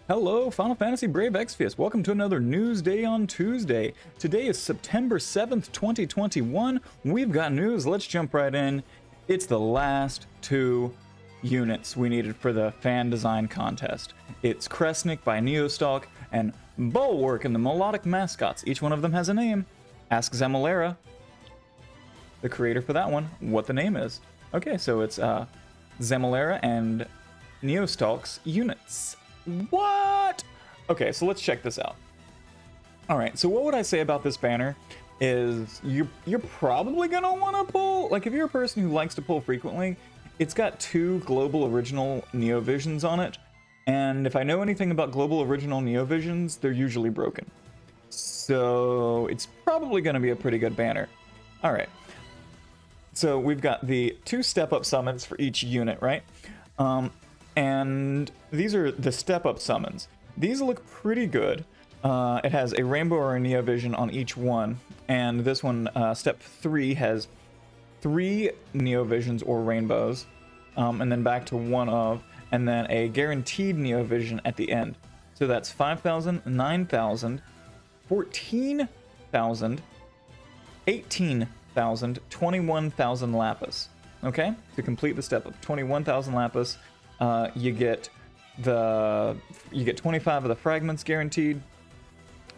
Hello, Final Fantasy Brave Exvius. Welcome to another news day on Tuesday. Today is September 7th, 2021. We've got news. Let's jump right in. It's the last two units we needed for the fan design contest. It's Cressnik by Neostalk and Bulwark and the Melodic Mascots. Each one of them has a name. Ask Zemalera, the creator for that one, what the name is. Okay, so it's Zemalera and Neostalk's units. What? Okay, so let's check this out. All right, so what would I say about this banner is you're probably gonna want to pull, like if you're a person who likes to pull frequently, it's got two global original Neovisions on it, and if I know anything about global original Neovisions, they're usually broken. So it's probably gonna be a pretty good banner. All right, so we've got the two step-up summons for each unit, right? And these are the step-up summons. These look pretty good. It has a rainbow or a Neovision on each one, and this one, step 3, has 3 Neovisions or rainbows, and then back to one of, and then a guaranteed Neovision at the end. So that's 5,000, 9,000, 14,000, 18,000, 21,000 lapis. Okay, to complete the step up, 21,000 lapis. You get 25 of the fragments guaranteed.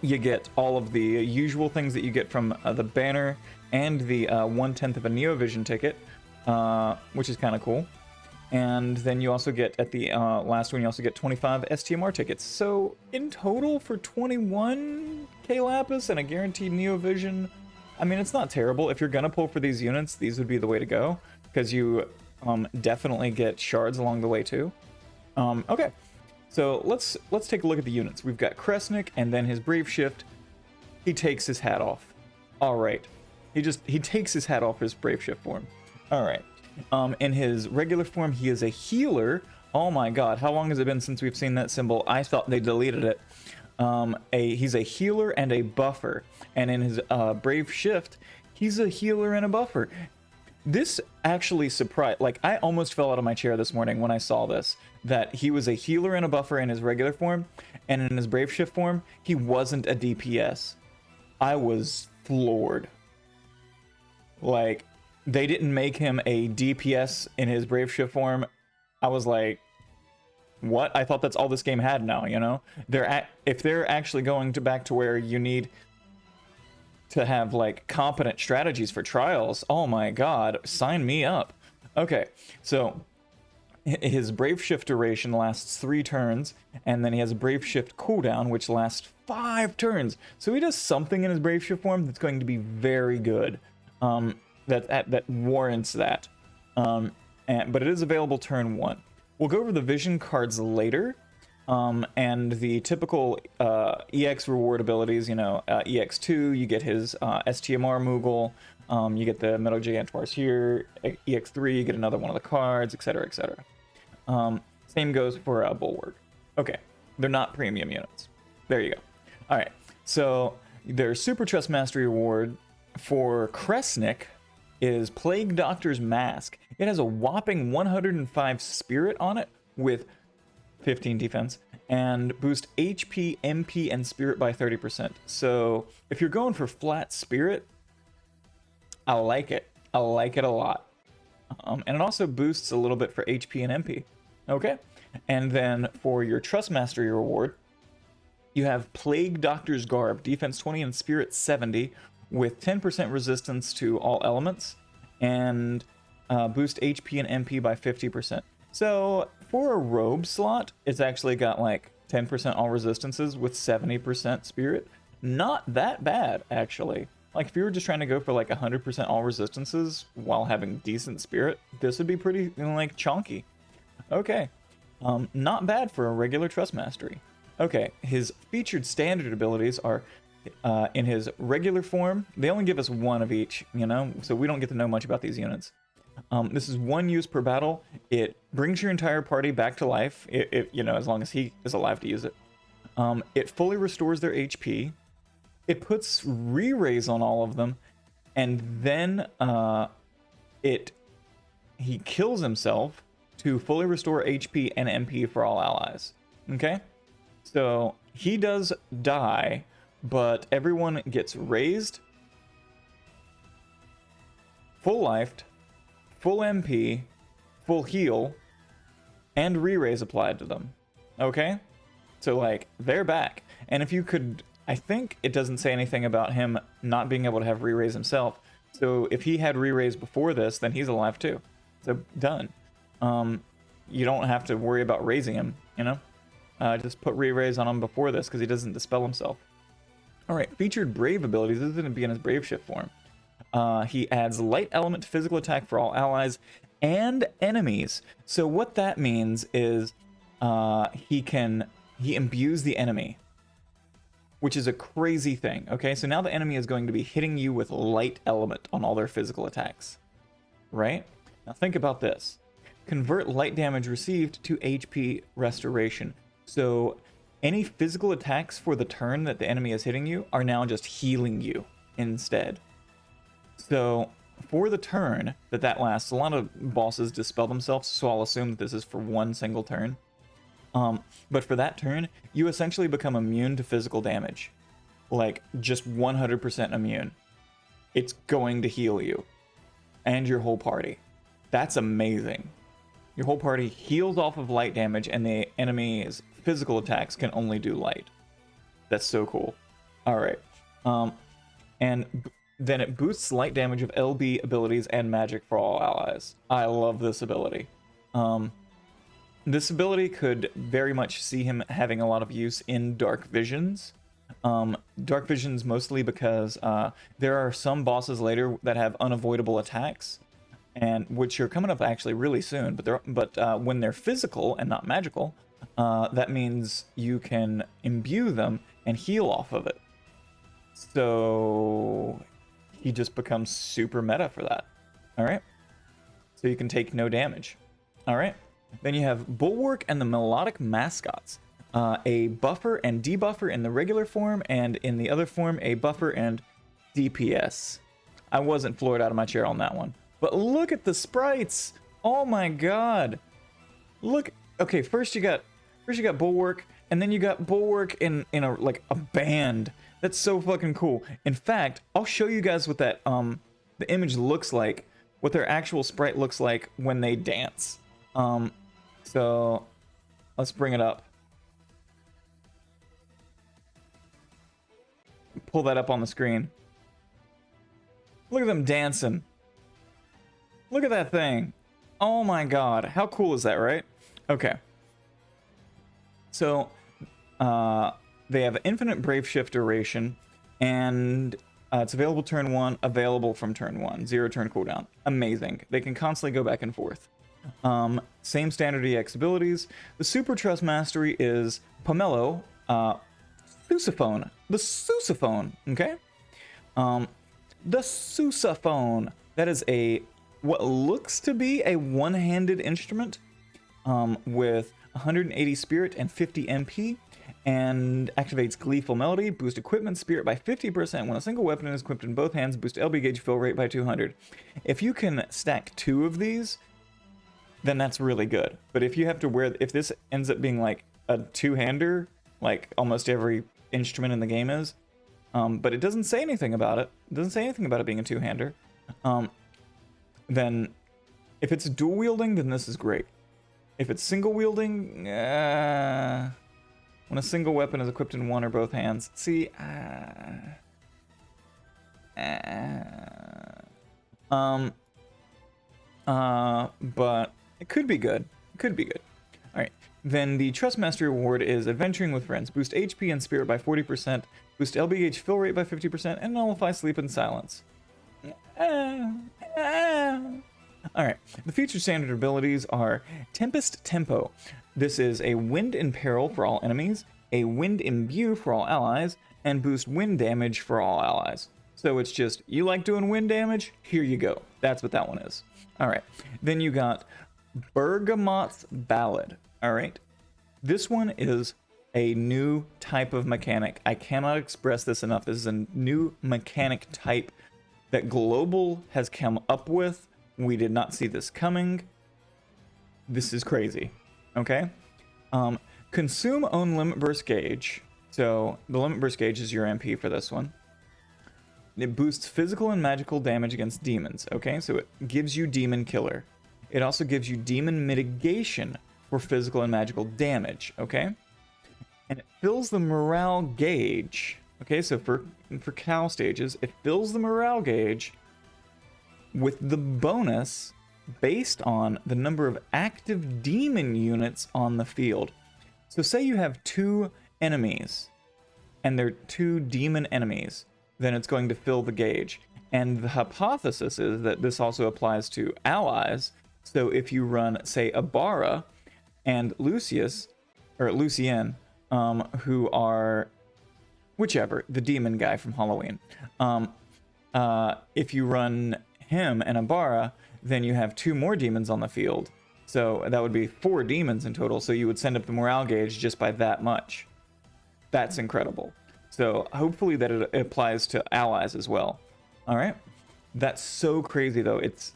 You get all of the usual things that you get from the banner and the 1/10 of a Neovision ticket, which is kind of cool. And then you also get at the last one, you also get 25 STMR tickets. So in total for 21k lapis and a guaranteed Neovision, I mean, it's not terrible. If you're gonna pull for these units, these would be the way to go, because you definitely get shards along the way too. Okay, so let's take a look at the units. We've got Cressnik, and then his Brave Shift. He takes his hat off. All right, he takes his hat off his Brave Shift form. All right, in his regular form, he is a healer. Oh my God, how long has it been since we've seen that symbol? I thought they deleted it. He's a healer and a buffer, and in his Brave Shift, he's a healer and a buffer. This actually surprised, like I almost fell out of my chair this morning when I saw this, that he was a healer and a buffer in his regular form, and in his Brave Shift form, he wasn't a DPS. I was floored. Like, they didn't make him a DPS in his Brave Shift form. I was like, what? I thought that's all this game had now, you know? If they're actually going back to where you need to have like competent strategies for trials, oh my God, sign me up. Okay, so his Brave Shift duration lasts 3 turns, and then he has a Brave Shift cooldown which lasts 5 turns. So he does something in his Brave Shift form that's going to be very good, that warrants that. But it is available turn 1. We'll go over the vision cards later. And the typical EX reward abilities, you know, EX2, you get his STMR Moogle, you get the Metal Gigantoirs here, EX3, you get another one of the cards, etc., etc. Same goes for Bulwark. Okay, they're not premium units. There you go. All right, so their Super Trust Mastery Award for Cressnik is Plague Doctor's Mask. It has a whopping 105 spirit on it with 15 defense, and boost HP, MP, and spirit by 30%. So if you're going for flat spirit, I like it. I like it a lot. And it also boosts a little bit for HP and MP. Okay. And then for your Trust Mastery reward, you have Plague Doctor's Garb, defense 20 and spirit 70, with 10% resistance to all elements, and boost HP and MP by 50%. So for a robe slot, it's actually got like 10% all resistances with 70% spirit. Not that bad, actually. Like if you were just trying to go for like 100% all resistances while having decent spirit, this would be pretty, you know, like chonky. Okay, not bad for a regular Trust Mastery. Okay, his featured standard abilities are in his regular form. They only give us one of each, you know, so we don't get to know much about these units. This is 1 use per battle. It brings your entire party back to life, if you know, as long as he is alive to use it. It fully restores their HP. It puts re-raise on all of them, and then he kills himself to fully restore HP and MP for all allies. Okay, So he does die, but everyone gets raised, full lifed, full MP, full heal, and re-raise applied to them. Okay? So, like, they're back. And if you could, I think it doesn't say anything about him not being able to have re-raise himself. So if he had re-raise before this, then he's alive too. So, done. You don't have to worry about raising him, you know? Just put re-raise on him before this, because he doesn't dispel himself. Alright, featured Brave abilities. This is going to be in his Brave Shift form. He adds light element to physical attack for all allies and enemies. So what that means is he imbues the enemy, which is a crazy thing. Okay, so now the enemy is going to be hitting you with light element on all their physical attacks, right? Now think about this. Convert light damage received to HP restoration. So any physical attacks for the turn that the enemy is hitting you are now just healing you instead. So for the turn that lasts, a lot of bosses dispel themselves, so I'll assume that this is for one single turn. But for that turn, you essentially become immune to physical damage. Like, just 100% immune. It's going to heal you. And your whole party. That's amazing. Your whole party heals off of light damage, and the enemy's physical attacks can only do light. That's so cool. Alright. And then it boosts light damage of LB abilities and magic for all allies. I love this ability. This ability could very much see him having a lot of use in Dark Visions. Dark Visions mostly because there are some bosses later that have unavoidable attacks, and which are coming up actually really soon. But when they're physical and not magical, that means you can imbue them and heal off of it. So he just becomes super meta for that. All right. So you can take no damage. All right. Then you have Bulwark and the Melodic Mascots. A buffer and debuffer in the regular form, and in the other form, a buffer and DPS. I wasn't floored out of my chair on that one. But look at the sprites! Oh my god! Look, okay, first you got Bulwark, and then you got Bulwark in a band. That's so fucking cool. In fact, I'll show you guys what that the image looks like, what their actual sprite looks like when they dance. So let's bring it up. Pull that up on the screen. Look at them dancing. Look at that thing. Oh my god. How cool is that, right? Okay. So, they have infinite Brave Shift duration, and it's available turn 1, available from turn 1. 0 turn cooldown. Amazing. They can constantly go back and forth. Same standard EX abilities. The Super Trust Mastery is Pomelo, Sousaphone. The Sousaphone, okay? The Sousaphone. That is what looks to be a one-handed instrument with 180 spirit and 50 MP, and activates Gleeful Melody, boost equipment spirit by 50% when a single weapon is equipped in both hands, boost LB gauge fill rate by 200. If you can stack 2 of these, then that's really good. But if you have to if this ends up being like a two-hander, like almost every instrument in the game is, but it doesn't say anything about it. It doesn't say anything about it being a two-hander. Then if it's dual wielding, then this is great. If it's single wielding, when a single weapon is equipped in one or both hands, see, but it could be good. It could be good. All right. Then the Trust Mastery Award is Adventuring with Friends. Boost HP and Spirit by 40%, boost LBH fill rate by 50%, and nullify Sleep and Silence. Alright, the featured standard abilities are Tempest Tempo. This is a Wind in Peril for all enemies, a Wind Imbue for all allies, and boost wind damage for all allies. So it's just, you like doing wind damage? Here you go. That's what that one is. Alright, then you got Bergamot's Ballad. Alright, this one is a new type of mechanic. I cannot express this enough. This is a new mechanic type that Global has come up with. We did not see this coming. This is crazy. Okay? Consume own limit burst gauge. So the limit burst gauge is your MP for this one. It boosts physical and magical damage against demons. Okay, so it gives you demon killer. It also gives you demon mitigation for physical and magical damage. Okay, and it fills the morale gauge. Okay, so for Cal stages, it fills the morale gauge with the bonus based on the number of active demon units on the field. So say you have 2 enemies, and they're 2 demon enemies, then it's going to fill the gauge. And the hypothesis is that this also applies to allies. So if you run, say, Ibarra and Lucius, or Lucien, who are whichever, the demon guy from Halloween. If you run him and Ibarra, then you have 2 more demons on the field. So that would be 4 demons in total. So you would send up the morale gauge just by that much. That's incredible. So hopefully that it applies to allies as well. All right. That's so crazy though. It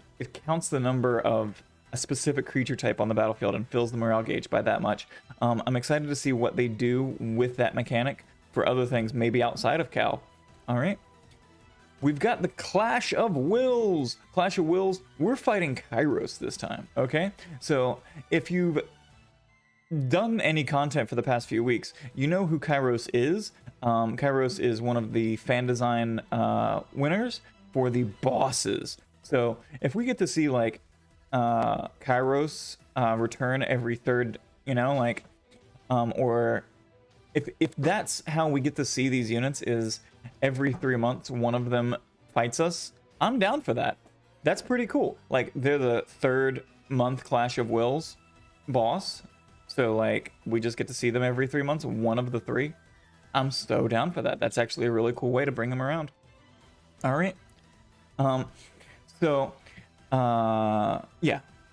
counts the number of a specific creature type on the battlefield and fills the morale gauge by that much. I'm excited to see what they do with that mechanic for other things, maybe outside of Cal. All right. We've got the Clash of Wills. Clash of Wills, we're fighting Kyros this time, okay? So if you've done any content for the past few weeks, you know who Kyros is. Kyros is one of the fan design winners for the bosses. So if we get to see like Kyros return every third, you know, like, or if that's how we get to see these units is every 3 months one of them fights us, I'm down for that. That's pretty cool. Like, they're the 3rd month Clash of Wills boss, so like we just get to see them every 3 months, one of the 3. I'm so down for that. That's actually a really cool way to bring them around. All right. Yeah,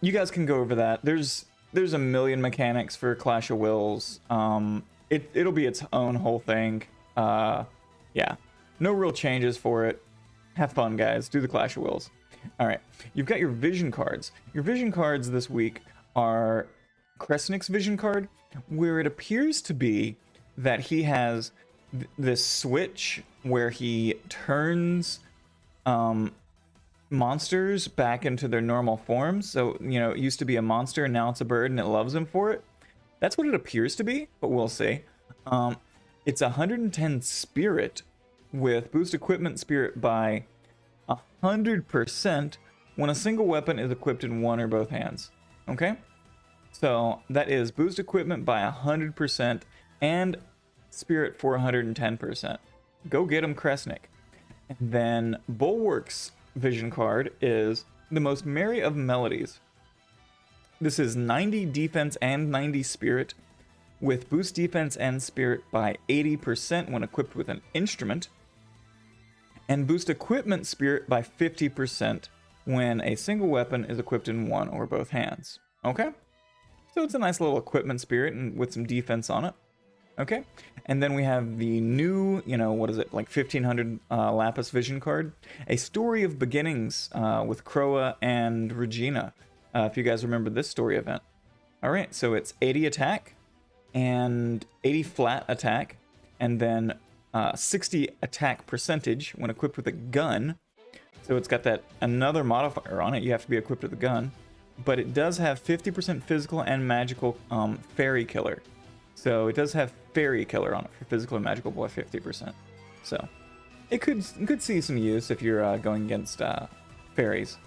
you guys can go over that. There's a million mechanics for Clash of Wills. It'll be its own whole thing. Yeah, no real changes for it. Have fun, guys. Do the Clash of Wills. All right, you've got your vision cards. Your vision cards this week are Cressnik's vision card, where it appears to be that he has this switch where he turns monsters back into their normal forms. So, you know, it used to be a monster and now it's a bird and it loves him for it. That's what it appears to be, but we'll see. It's 110 spirit with boost equipment spirit by 100% when a single weapon is equipped in one or both hands. Okay? So that is boost equipment by 100% and spirit for 110%. Go get him, Cressnik. And then Bulwark's vision card is the most merry of melodies. This is 90 defense and 90 spirit with boost defense and spirit by 80% when equipped with an instrument, and boost equipment spirit by 50% when a single weapon is equipped in one or both hands. Okay? So it's a nice little equipment spirit and with some defense on it. Okay? And then we have the new, you know, what is it, like 1500 Lapis vision card. A Story of Beginnings with Croa and Regina. If you guys remember this story event. Alright, so it's 80 attack and 80 flat attack, and then 60 attack percentage when equipped with a gun. So it's got that another modifier on it. You have to be equipped with a gun. But it does have 50% physical and magical fairy killer. So it does have fairy killer on it for physical and magical by 50%. So it could see some use if you're going against fairies.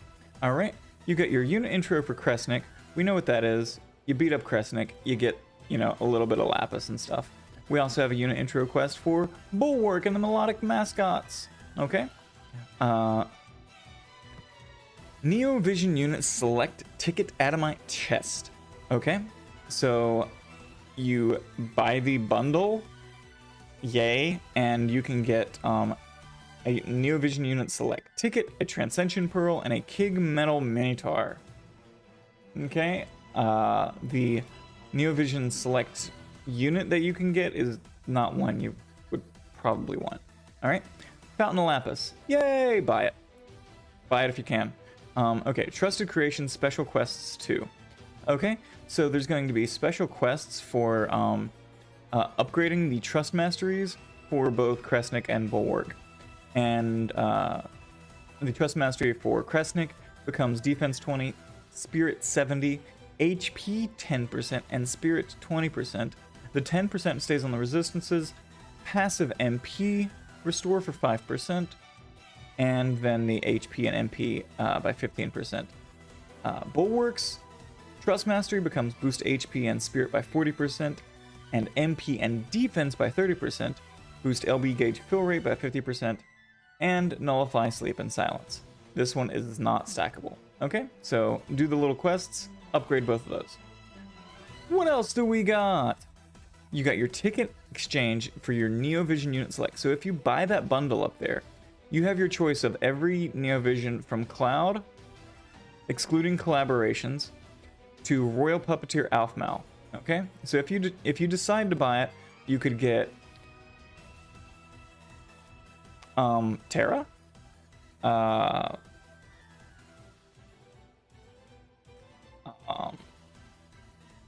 All right, you got your unit intro for Cressnik. We know what that is. You beat up Cressnik, you get, you know, a little bit of Lapis and stuff. We also have a unit intro quest for Bulwark and the Melodic Mascots. Okay. Neo Vision unit select ticket Adamite chest. Okay, so you buy the bundle, yay, and you can get a Neo Vision unit select ticket, a Transcension Pearl, and a Kig Metal Minotaur. Okay, the Neo Vision select unit that you can get is not one you would probably want. All right, Fountain of Lapis, yay, buy it. Buy it if you can. Okay, Trusted Creation Special Quests 2. Okay, So there's going to be special quests for upgrading the trust masteries for both Cressnik and Bulwark. And the trust mastery for Cressnik becomes defense 20, spirit 70, HP 10%, and spirit 20%. The 10% stays on the resistances, passive MP restore for 5%, and then the HP and MP by 15%. Bulwark's Trust Mastery becomes boost HP and Spirit by 40%, and MP and Defense by 30%, boost LB gauge fill rate by 50%, and nullify Sleep and Silence. This one is not stackable. Okay, so do the little quests, upgrade both of those. What else do we got? You got your ticket exchange for your Neovision unit select. So if you buy that bundle up there, you have your choice of every Neovision from Cloud, excluding collaborations, to Royal Puppeteer Alfmal. Okay, so if you decide to buy it, you could get Terra,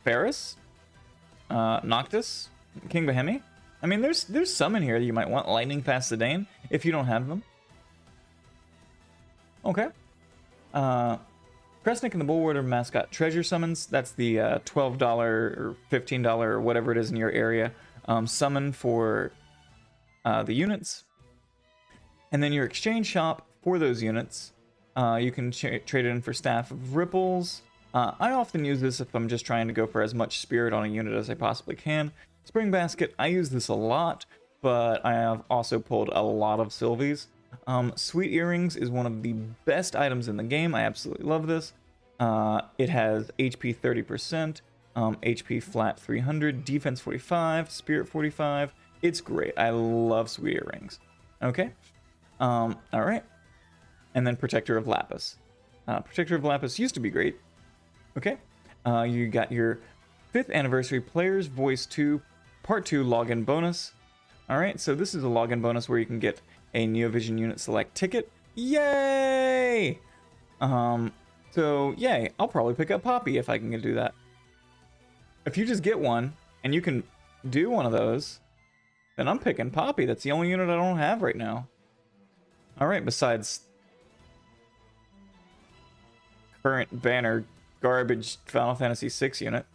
Ferris, Noctis, King Bahemi. I mean, there's some in here that you might want. Lightning Fast Zidane, if you don't have them. Okay. Cressnik and the Bulwark Mascot Treasure Summons. That's the $12 or $15 or whatever it is in your area summon for the units. And then your exchange shop for those units. You can trade it in for Staff of Ripples. I often use this if I'm just trying to go for as much spirit on a unit as I possibly can. Spring Basket, I use this a lot, but I have also pulled a lot of Sylvies. Sweet Earrings is one of the best items in the game. I absolutely love this. It has HP 30%, HP flat 300, defense 45, spirit 45. It's great. I love Sweet Earrings. Okay. All right. And then Protector of Lapis. Protector of Lapis used to be great. Okay. You got your 5th Anniversary Players Voice 2 Part 2 login bonus. All right. So this is a login bonus where you can get a Neovision unit select ticket. Yay! So yay, I'll probably pick up Poppy if I can do that. If you just get one and you can do one of those, then I'm picking Poppy. That's the only unit I don't have right now. All right, besides current banner garbage Final Fantasy VI unit.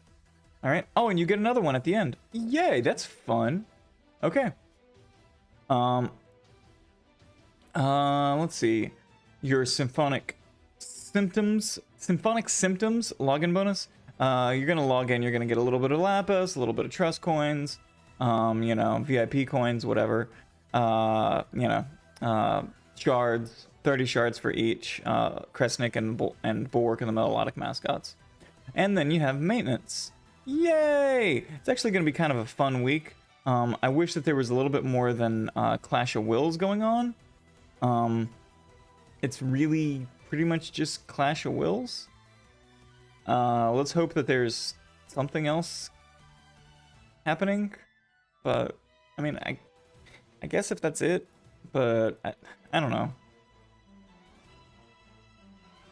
All right. Oh, and you get another one at the end. Yay, that's fun. Okay. Let's see. Your Symphonic Symptoms login bonus. You're gonna log in. You're gonna get a little bit of Lapis, a little bit of Trust coins, you know, VIP coins, whatever. Shards. 30 shards for each. Cressnik and Bulwark and the Melodic Mascots. And then you have maintenance. Yay! It's actually gonna be kind of a fun week. I wish that there was a little bit more than Clash of Wills going on. It's really pretty much just Clash of Wills. Let's hope that there's something else happening. But I mean, I guess if that's it, but I don't know.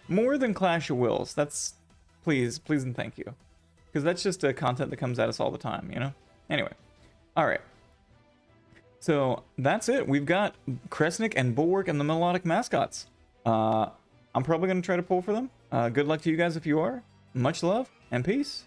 More than Clash of Wills. That's please and thank you, because that's just a content that comes at us all the time, you know. Anyway, all right. So that's it. We've got Cressnik and Bulwark and the Melodic Mascots. I'm probably going to try to pull for them. Good luck to you guys if you are. Much love and peace.